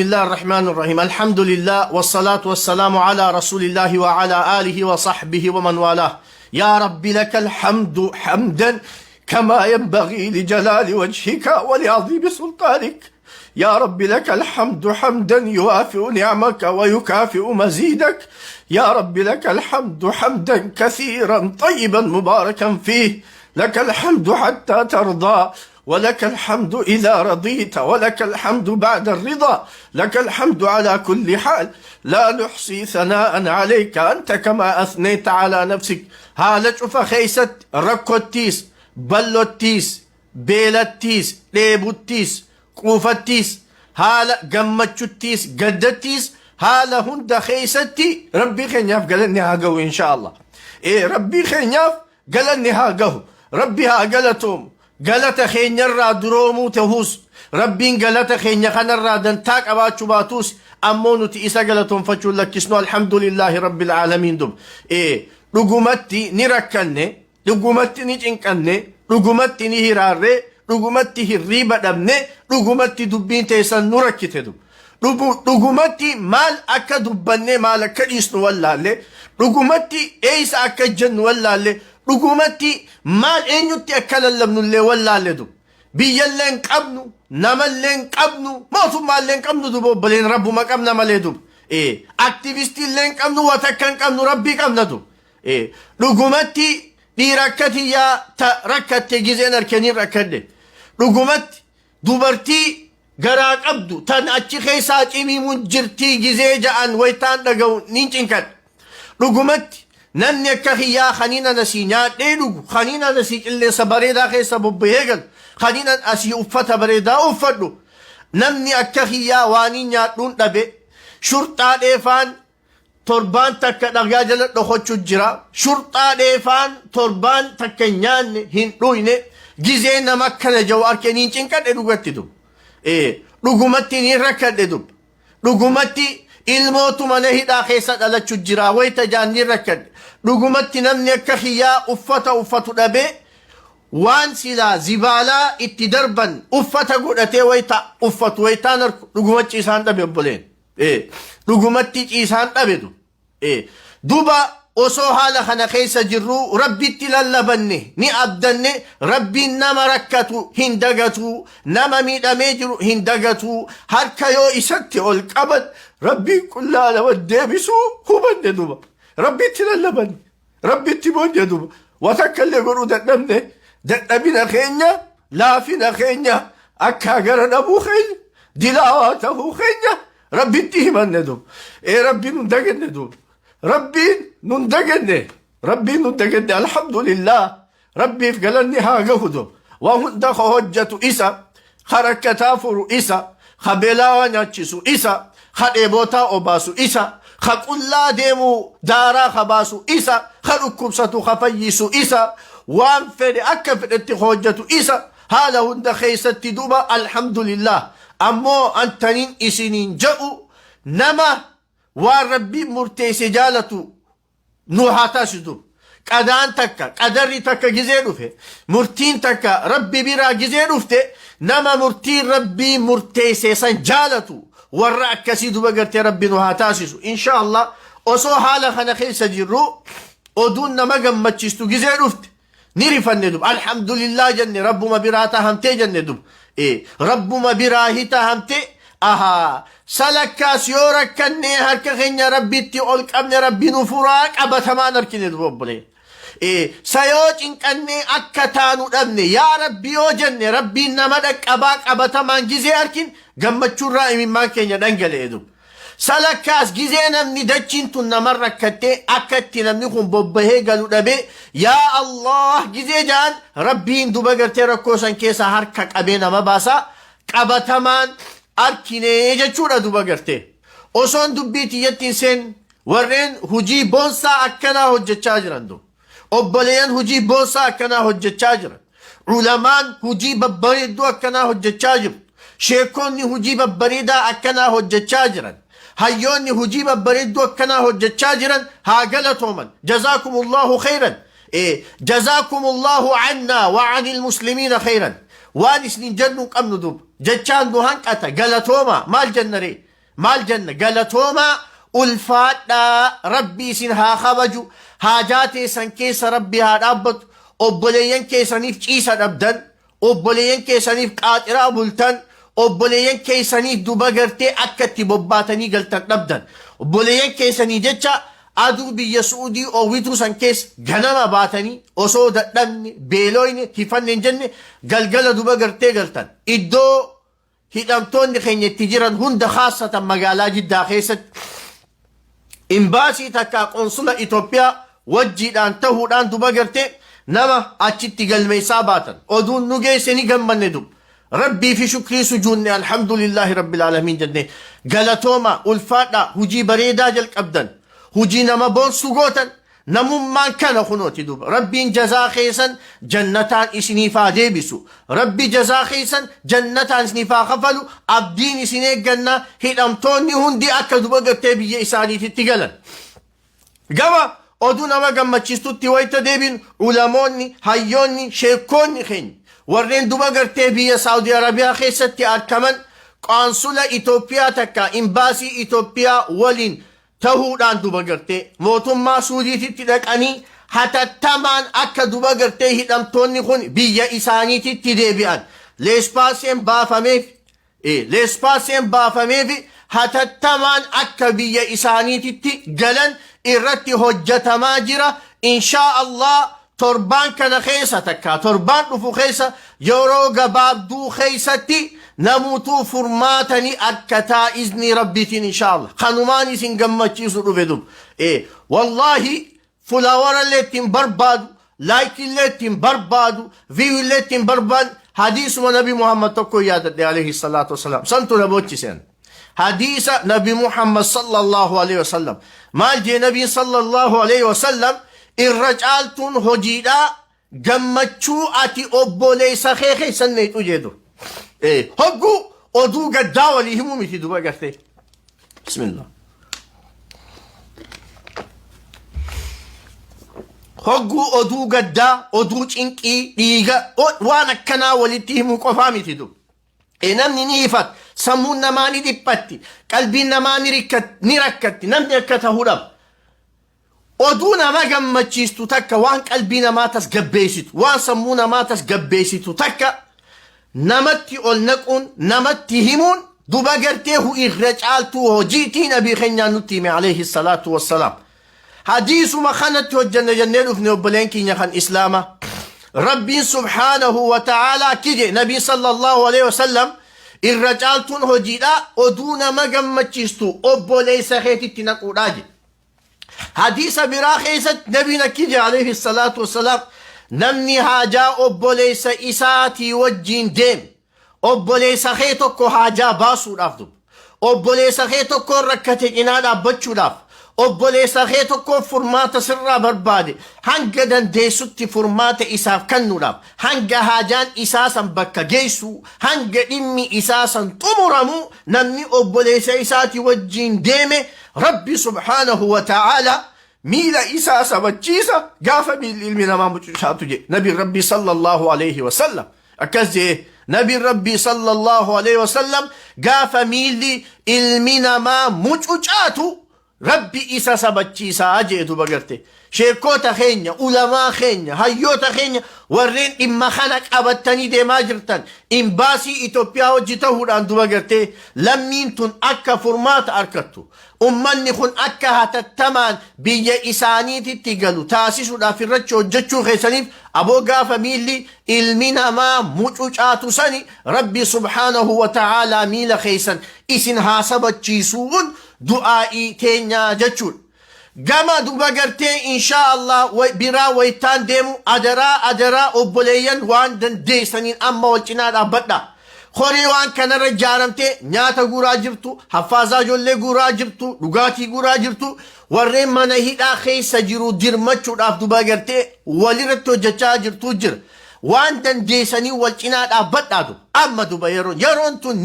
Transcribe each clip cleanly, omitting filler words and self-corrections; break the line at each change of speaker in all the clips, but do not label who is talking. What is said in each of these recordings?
الله الرحمن الرحيم الحمد لله والصلاة والسلام على رسول الله وعلى آله وصحبه ومن والاه يا رب لك الحمد حمدا كما ينبغي لجلال وجهك ولعظيم سلطانك يا رب لك الحمد حمدا يوافئ نعمك ويكافئ مزيدك يا رب لك الحمد حمدا كثيرا طيبا مباركا فيه لك الحمد حتى ترضى ولك الحمد إذا رضيت ولك الحمد بعد الرضا لك الحمد على كل حال لا نحصي ثناء عليك أنت كما أثنيت على نفسك هالك فخيست ركوتيس بلوتيس بيلتيس ليبوتيس قوفتيس هالا قمتشتيس قدتيس هالا هند خيستي ربي خنياف قالني هاقو إن شاء الله ربي خنياف قالني هاقو ربي هاقلتهم galata keenyarraa duroomuu ta'uus rabbiin galata keenya kanarraa dantaa qabaachuu baatus ammoo nuti isa galatoonfachuun lakkisnu alhamdulillahi rabbil aalamiin dub dhugumatti ni rakkanne dhugumatti ni cinqanne dhugumatti ni hiraarre dhugumatti hirriiba dhabne dhugumatti dubbiin teessan nu rakkite dub dhugumatti maal akka dubbanne maal akka dhiisnu wallaalle dhugumatti eeysa akka jennu wallaalle dhugumatti maal eenyutti akka lallabnullee wallaalle dub biyyalleen qabnu namalleen qabnu mootummaalleen qabnu dub obboleen rabbuma qabna malee dub aktivistiilleen qabnu watakkan qabnu rabbii qabna dub dhugumatti dhiirakkatiyyaa ta rakkatte gizeen arkaniin rakkadde dhugumatti dubartii garaa qabdu tan achi keessaa cimiimuun jirtii gizee ja'an waytaan dhaga'u nin cinkadhe dhugumatti namni akka hiyyaa khaniina nasii nyaadhee dhugu khaniina nasii qilleensa bareedaa keessa bobba'ee galu khaniina asii uffata bareedaa uffadhu namni akka hiyyaa waanii nyaadhuun dhabe shurxaa dheefaan torbaan takka dhagaa jala dhokochu jira shurxaa dheefaan torbaan takka nyaanne hin dhuyne gizee nama akkana jawu arkeniin cinqadhe dhugatti dub dhugumatti ni rakkadhe dub dhugumatti ilmootu mana hidhaa keessa dhalachu jira wayta jaanni rakkadhe dhugumatti namni akka hiyyaa uffata uffatu dhabe waan silaa zibaalaa itti darban uffata godhatee wayta uffatu waytaan arku dhugumatti ciisaan dhabe obboleen dhugumatti ciisaan dhabe duba osoo haala kana keessa jirru rabbitti lallabanne ni abdanne rabbiin nama rakkatu hin dagatu nama miidhamee jiru hin dagatu harka yoo isatti ol qaban rabbiin qullaa nama deebisuu hubanne duba rabbitti lallabanne rabbitti boonye duba watakkallee godhuu dadhabne dadhabina keenya laafina keenya akka gara dhabuu keenya dilaawaa ta'uu keenya rabbitti himanne duba rabbiin nun dagenne duba rabbiin nun dagenne alhamdulillah rabbiif galanni haa gahu duba waan hunda ka hojjatu isa ka rakkataa furu isa ka beelaa nyaachisu isa ka dheebotaa obaasu isa ka qullaa deemu daaraa ka baasu isa ka dhukkubsatu ka fayyisu isa waan fedhe akka fedhetti hojjatu isa haala hunda keessatti duba alhamdulillah ammoo antaniin isiniin ja'u nama waan rabbiin murteesse jaalatu nu haa taasisu qadaan takka qadarri takka gizee dhufe murtiin takka rabbi biraa gizee dhufte nama murtiin rabbii murteesse san jaalatu warra akkasii duba gartee rabbi nu haa taasisu insha Allah osoo haala kana keessa jirru oduun nama gammachiistu gizee dhufte ni rifanne dub alhamdulillah jenne rabbuma biraa tahamtee jenne dub rabbuma biraa hitahamte aha salakkaas yoo rakkanne harka keenya rabbitti ol qabne rabbi nu furaa qabatamaan harkine dub obbolee sayoo cinqanne akka taanu dhabne yaa rabbi yoo jenne rabbiin nama dhaqqabaa qabatamaan gizee harkin gammachuurraa imimmaan keenya dhangala'e dub salakkaas gizee namni dachiin tun nama rakkatte akka itti namni kun bobbahee galu dhabe yaa Allah gizee jaan rabbiin duba gartee rakkoo san keessa harka qabee nama baasa qabatamaan arkine jechuudha duba gartee osoon dubbii tiyyattiin seen warreen hujii boonsaa akkanaa hojjechaa jiran dub obboleeyyan hujii boonsaa akkanaa hojjechaa jiran ulamaan hujii babbareedduu akkanaa hojjechaa jiru sheekonni hujii babbareedaa akkanaa hojjechaa jiran hayyoonni hujii babbareedduu akkanaa hojjechaa jiran haa galatooman jazaakumullahu khayran jazaakumullahu anna wa anil muslimiina khayran waan isnin jennu qabnu dub jechaan nu hanqata galatooma maal jennare maal jenna galatooma ulfaadha rabbi isin haa kabaju haajaa teessan keessa rabbi haa dhaabbatu obboleeyyan keessaniif ciisa dhabdan obboleeyyan keessaniif qaaxiraa bultan obboleeyyan keessaniif duba gartee akka itti bobbaatanii galtan dhabdan obboleeyyan keessanii jecha aduu biyya Suudii oowwituu san keessa ganama baatanii osoo dadhabne beelooyne hifanne hin jenne galgala duba gartee galtan iddoo hidhamtoonni keenya itti jiran hunda khaasatan magaalaa Jiddaa keessatti imbaasii takka qonsula Itoophiyaa wajjiidhaan ta'uudhaan duba gartee nama achitti galmeessaa baatan oduun nu geesse ni gammanne dub rabbii fi shukrii sujuunne alhamdulillahi rabbil aalamiin jenne galatooma ulfaadha hujii bareedaa jalqabdan hujii nama boonsu gootan namummaan kana kunooti duba rabbiin jazaa keessan jannataan isiniif haa deebisu rabbi jazaa keessan jannataan isiniif haa kafalu abdiin isin eeggannaa hidhamtoonni hundi akka duba gartee biyya isaaniititti galan gama oduu nama gammachiistutti wayta deebin ulamoonni hayyoonni sheekkoonni keenya warreen duba gartee biyya Saudi Arabiyaa keessatti argaman qaansula Itoophiyaa takka imbaasii Itoophiyaa waliin ta'uudhaan duba gartee mootummaa Suudiititti dhaqanii hatattamaan akka duba gartee hidhamtoonni kun biyya isaaniititti deebi'an leespaaseen baafameef hatattamaan akka biyya isaaniititti galan irratti hojjetamaa jira inshaa Allah torbaan kana keessa takka torbaan dhufu keessa yeroo gabaabduu keessatti namuutuu furmaatanii akkataa izni rabbiitiin inshaa Allah kanumaan isin gammachiisu dhufe dub wallahi fulawarallee ittiin barbaadu laayikillee ittiin barbaadu viiwillee ittiin barbaadu hadiisuma nabi Muhammad tokko yaadadhe alayhi salaatu wasalaam santu na boochisen hadiisa nabi Muhammad sallallahu alayhi wasallam maal jee nabiin sallallahu alayhi wasallam irra caaltuun hojiidhaa gammachuu ati obboleessa kee keessan neexu jeedu hogguu oduu gaddaa walii himuu miti duba gartee bismillah hogguu oduu gaddaa oduu cinqii dhiiga waan akkanaa walitti himuu qofaa miti duba namni ni ifat sammuun namaa ni dhiphatti qalbiin namaa ni rakkatti namni akka ta'uu dhaba oduu nama gammachiistu takka waan qalbii namaa tasgabbeessitu waan sammuu namaa tasgabbeessitu takka namatti ol naquun namatti himuun duba gartee irra caaltuu hojiitii nabii keenyaan nutti hime alayhi salaatu wassalaam hadiisuma kanatti hojjanne jennee dhufne obboleen keenya kan islaama rabbiin subhaanahu wa ta'aalaa kije nabii sallallahu alayhi wasallam irra caaltuun hojiidha oduu nama gammachiistu obboleessa keetitti naquudhaa je hadiisa biraa keessatti nabiin akkije alayhi salaatu wassalaam namni haajaa obboleessa isaatii wajjiin deem obboleessa kee tokko haajaa baasuudhaaf dub obboleessa kee tokko rakkate cinaa dhaabbachuudhaaf obboleessa kee tokko furmaata sirraa barbaade hanga dandeessutti furmaata isaaf kennuudhaaf hanga haajaan isaa san bakka geessu hanga dhimmi isaa san xumuramu namni obboleessa isaatii wajjiin deeme rabbi subhaanahu wa ta'ala miila isaa sabachiisa gaafa miilli ilmi namaa mucucaatu je nabi rabbi sallallahu alayhi wasallam akkas je nabi rabbi sallallahu alayhi wasallam gaafa miilli ilmi namaa mucucaatu rabbi isa sabachiisaa jeetu bagarte sheekota keenya ulamaa keenya hayyoota keenya warreen dhimma kana qabatanii deemaa jirtan imbaasii Itoophiyaa hojii ta'uudhaan duba gartee lammiin tun akka furmaata argattu ummanni kun akka hatattamaan biyya isaaniititti galu taasisuudhaaf irratti hojjechuu keessaniif aboo gaafa miilli ilmi namaa mucucaatu sani rabbi subhaanahu wa ta'aalaa miila keessan isin haa sabachiisuun du'aa'ii teenyaa jechuudha gama duba gartee inshaa Allah biraa waytaan deemu adaraa obboleeyyan waan dandeessaniin amma wal cinaa dhaabbadha horii waan kanarra jaaramtee nyaata guuraa jirtu haffaasaa ijoollee guuraa jirtu dhugaatii guuraa jirtu warreen mana hidhaa keessa jiru dirmachuudhaaf duba gartee walirratti hojjechaa jirtu jira waan dandeessanii wal cinaa dhaabbadhaatu amma duba yeroon tun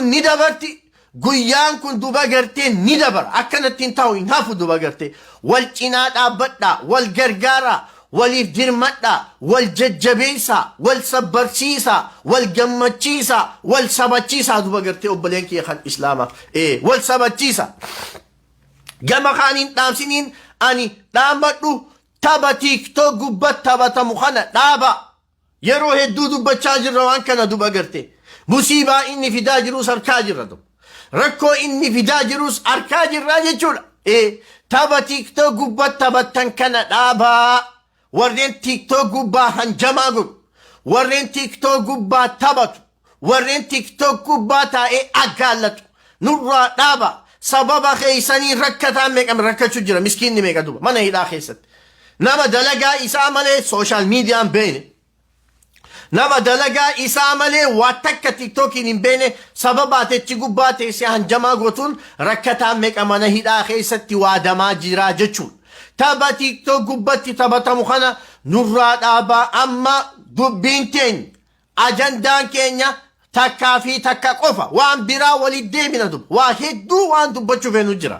ni dabarti guyyaan kun duba gartee ni dabar akkanatti hin ta'u hin hafu duba gartee wal cinaa dhaabbadhaa wal gargaaraa وليف درمتا والججبيسا والسبرسيسا والجمتشيسا والسبتشيسا دوبا قرتي أبلينك يا خان إسلاما إيه والسبتشيسا جمع خانين تامسينين أني تامتو تابا تيك تو قبت تابا تمخانا تابا يروح الدودو بچاجر روان كان دوبا قرتي مصيبة إني في داجروس أركاجر ردو ركو إني في داجروس أركاجر راجي جولا إيه تابا تيك تو قبت تابا تنكنا تابا warreen tiiktoo gubbaa hanjamaa godhu warreen tiiktoo gubbaa taphatu warreen tiiktoo gubbaa taa'ee aggaallatu nurraa dhaaba sababa keeysanii rakkataan meeqa rakkachuu jira miskiinni meeqa duba mana hidhaa keessatti nama dalagaa isaa malee sooshaal miidiyaan beene nama dalagaa isaa malee waa takka tiiktookiin hin beene sababa atechi gubbaa teessee hanjamaa gootuun rakkataan meeqa mana hidhaa keessatti waadamaa jiraa jechuudha. Taba TikTok gubbatti taphatamu kana nurraa dhaabaa amma dubbiin keenya ajandaan keenya takkaa fi takka qofa waan biraa walit deemina duba waa hedduu waan dubbachuu feenu jira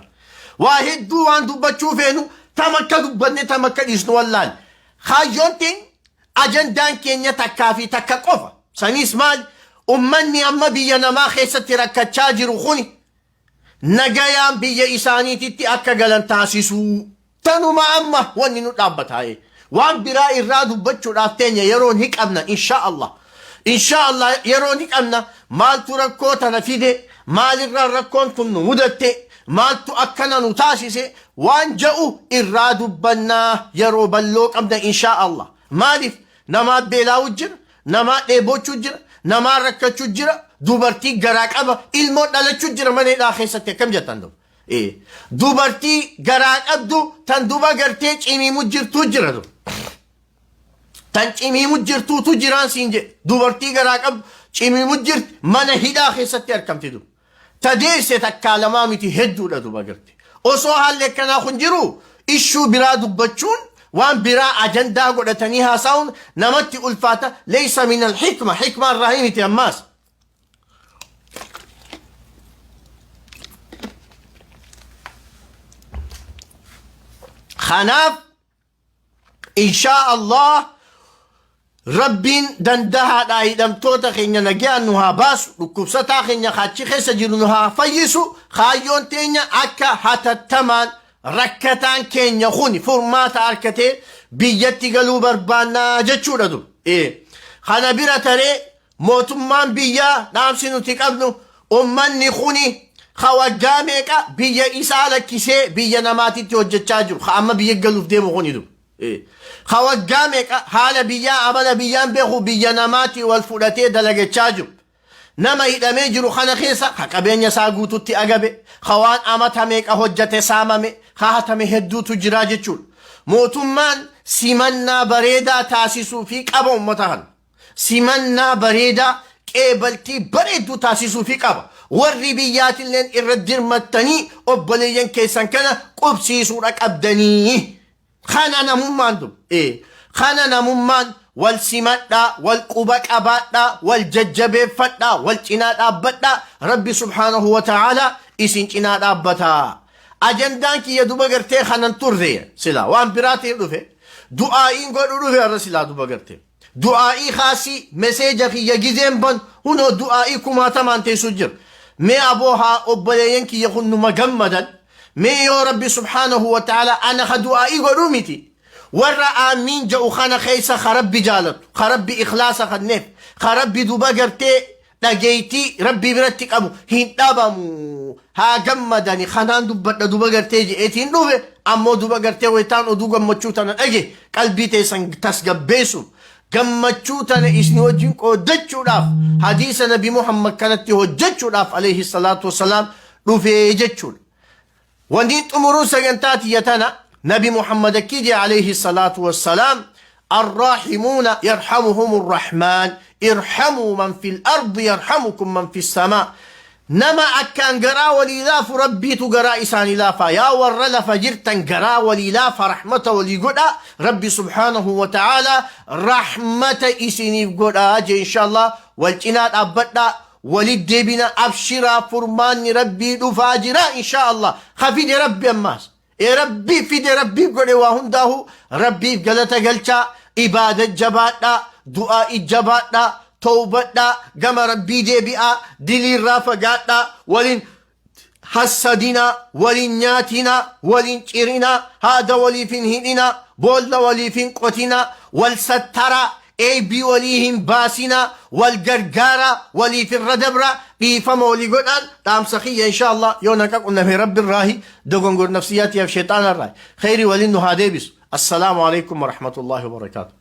waa hedduu waan dubbachuu feenu tamakka dubbanne tamakka dhiisnu wallaal kaayyoon keenya ajandaan keenya takkaa fi takka qofa saniis maal ummanni amma biyya namaa keessatti rakkachaa jiru kuni nagayaan biyya isaaniititti akka galan taasisuu tanuma amma wanni nu dhaabbataa'e waan biraa irraa dubbachuudhaaf teenya yeroon hiqabna inshaallah yeroon hiqabna maaltu rakkoo tana fide maalirraa rakkoon kun nu mudatte maaltu akkana nu taasise waan ja'u irraa dubbannaa yeroo balloo qabna inshaallah maaliif namaa beelaa'u jira namaa dheebochuu jira namaa rakkachuu jira dubartii garaa qaba ilmoo dhalachuu jira mana hidhaa keessatti akkam jettan duba dubartii garaa qabdu tan duba gartee cimiimu jirtu jira tan cimiimu jirtuutu jiraan siin jedhe dubartii garaa qabdu cimiimu jirti mana hidhaa keessatti argamti duba tadeesse takkaa lamaa miti hedduudha duba garte osoo haalli akkanaa kun jiru ishuu biraa dubbachuun waan biraa ajandaa godhatanii haasa'uun namatti ulfaata leeysa min alxikma xikmaa irraa miti ammaas خناف إن شاء الله ربين دندها دايدم توتا خينيا نجي أنها باس ركوبستا خينيا خاتشي خيسا جيرونها فيسو خايون تينيا أكا حتى التمان ركتان كينيا خوني فرمات أركتي بيتي قلو بربانا جتشو ردو إيه خانا بيرا تري موتمان بيا نام سينو تقبلو أماني خوني خواجاميكا بيا إسالة كيسي بيا نماتي توجد تاجر أما بيا قلوف ديمو خوني دو خواجاميكا حالا بيا عملا بيا بيخو بيا نماتي والفولاتي دلقى تاجر نما إذا ميجرو خانا خيسا خاقبين يساقو تتي أقبي خوان أمتا ميكا هجتي سامامي خاهتمي هدو تجراجي چول موتمان سيمنا بريدا تاسيسو فيك أبو متهن سيمنا بريدا قبلتي بريدو تاسيسو فيك أبو warri biyyaatilleen irra dirmattanii obboleeyyan keessan kana qubsiisuudhaaf qabdanii kana namummaan dub kana namummaan wal simadhaa wal quba qabaadhaa wal jajjabeeffadhaa wal cinaa dhaabbadhaa rabbi subhaanahu wa ta'aalaa isin cinaa dhaabbataa ajandaan kiyya duba gartee kanan turre sila waan biraatiin dhufe du'aa'iin godhu dhufe arra silaa duba gartee du'aa'ii khaasii meseeja kiyya gizeen ban hunoo du'aa'ii kumaatamaan teessu jira مي أبوها أبلينك يخن مجمدا مي يا ربي سبحانه وتعالى أنا خدوا إيغو روميتي ورا آمين جاء خانا خيسا خرب بجالت خرب بإخلاص خدنف خرب بدوبا قرتي لقيتي ربي برتك أبو هين تابمو ها جمداني خانان دوبا قرتي جئتين دوبا أمو دوبا قرتي ويتان ودوغا مچوتانا أجي قلبي تيسان تسقبيسو gammachuutana isni wajjin qoodachuudhaaf hadiisa nabi Muhammad kanatti hojjechuudhaaf alayhi salaatu wassalaam dhufee jechuudha. Wanni xumuruu sagantaati yatana nabi Muhammad akkiji alayhi salaatu wassalaam الراحمون يرحمهم الرحمن ارحموا من في الأرض يرحمكم من في السماء نما أكان قرا وليلاف ربي تقرا إساني لافا يا ورلا فجرتا قرا وليلاف رحمة وليقدا ربي سبحانه وتعالى رحمة إساني قدا إن شاء الله والجنات أبدا ولد بنا أبشرا فرمان ربي دفاجرا إن شاء الله خفيد ربي أماس ربي فيد ربي قولي وهنداه ربي قلت قلتا إبادة جباتا دعاء جباتا توبتا قم ربي جيبئا دلي رافقاتا ولين حسدنا ولين ناتنا ولين تيرنا هذا ولي فين هنا بول ولي فين قوتنا والسترة اي بي وليهم باسنا والقرقارة ولي في الردبرة بيفهم ولي قلال تام سخية ان شاء الله يونك قلنا في رب الراهي دوغنقر نفسياتي في شيطان الراهي خيري ولين هذا بس السلام عليكم ورحمة الله وبركاته